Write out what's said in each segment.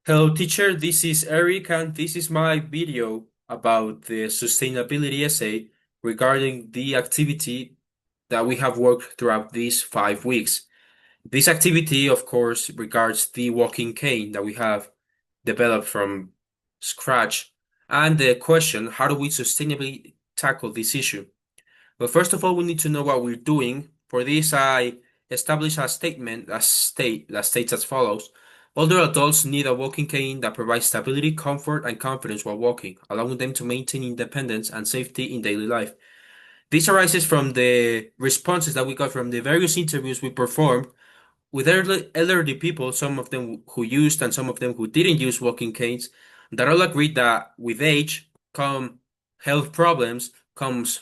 Hello, teacher. This is Eric, and this is my video about the sustainability essay regarding the activity that we have worked throughout these 5 weeks. This activity, of course, regards the walking cane that we have developed from scratch, and the question, how do we sustainably tackle this issue? Well, first of all, we need to know what we're doing. For this, I establish a statement that states as follows. Older adults need a walking cane that provides stability, comfort, and confidence while walking, allowing them to maintain independence and safety in daily life. This arises from the responses that we got from the various interviews we performed with elderly people, some of them who used and some of them who didn't use walking canes, that all agreed that with age come health problems, comes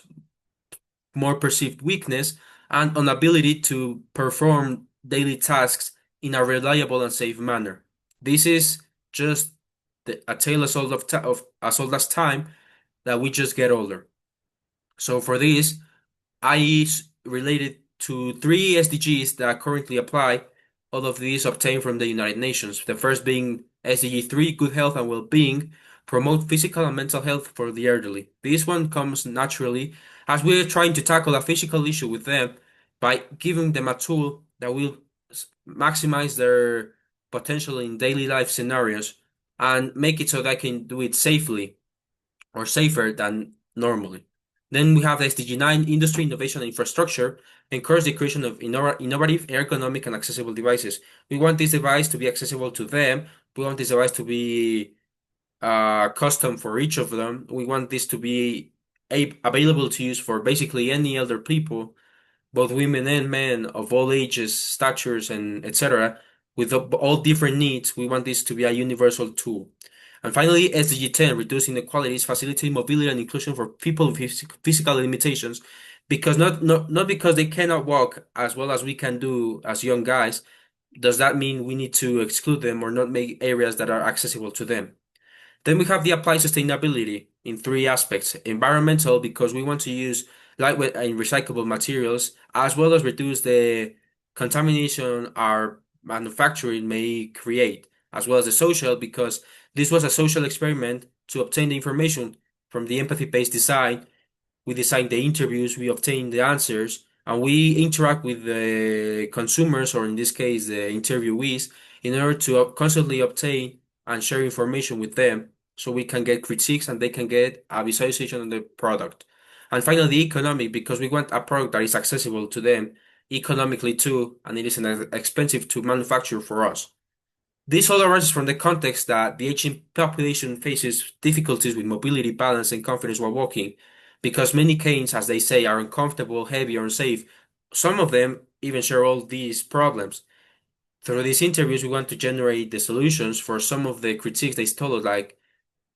more perceived weakness, and inability to perform daily tasks in a reliable and safe manner. This is just a tale as old as time that we just get older. So for this, I related to three SDGs that currently apply. All of these obtained from the United Nations. The first being SDG 3, good health and well-being, promote physical and mental health for the elderly. This one comes naturally as we're trying to tackle a physical issue with them by giving them a tool that will maximize their potential in daily life scenarios and make it so they can do it safely or safer than normally. Then we have SDG 9, industry, innovation, and infrastructure, encourage the creation of innovative, ergonomic, and accessible devices. We want this device to be accessible to them. We want this device to be custom for each of them. We want this to be available to use for basically any elder people, both women and men of all ages, statures, and etc., with all different needs. We want this to be a universal tool. And finally, SDG 10, reducing inequalities, facilitating mobility and inclusion for people with physical limitations, because not because they cannot walk as well as we can do as young guys, does that mean we need to exclude them or not make areas that are accessible to them. Then we have the applied sustainability in three aspects. Environmental, because we want to use lightweight and recyclable materials, as well as reduce the contamination our manufacturing may create, as well as the social, because this was a social experiment to obtain the information from the empathy-based design. We designed the interviews, we obtained the answers, and we interact with the consumers, or in this case, the interviewees, in order to constantly obtain and share information with them so we can get critiques and they can get a visualization of the product. And finally, the economic, because we want a product that is accessible to them economically too, and it isn't expensive to manufacture for us. This all arises from the context that the aging population faces difficulties with mobility, balance, and confidence while walking, because many canes, as they say, are uncomfortable, heavy, or unsafe. Some of them even share all these problems. Through these interviews, we want to generate the solutions for some of the critiques they told us, like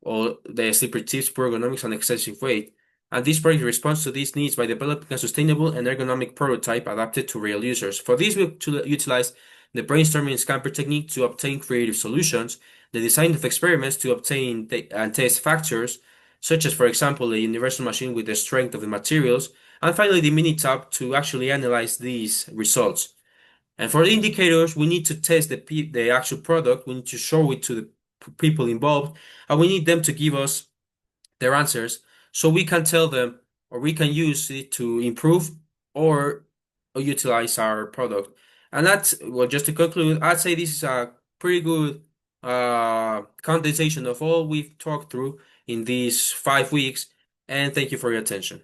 all the slippery tips, poor ergonomics, and excessive weight. And this project responds to these needs by developing a sustainable and ergonomic prototype adapted to real users. For this, we utilize the brainstorming and scamper technique to obtain creative solutions, the design of experiments to obtain and test factors, such as, for example, a universal machine with the strength of the materials, and finally the Minitab to actually analyze these results. And for the indicators, we need to test the actual product. We need to show it to the people involved, and we need them to give us their answers so we can tell them or we can use it to improve or utilize our product. And that's, well, just to conclude, I'd say this is a pretty good condensation of all we've talked through in these 5 weeks. And thank you for your attention.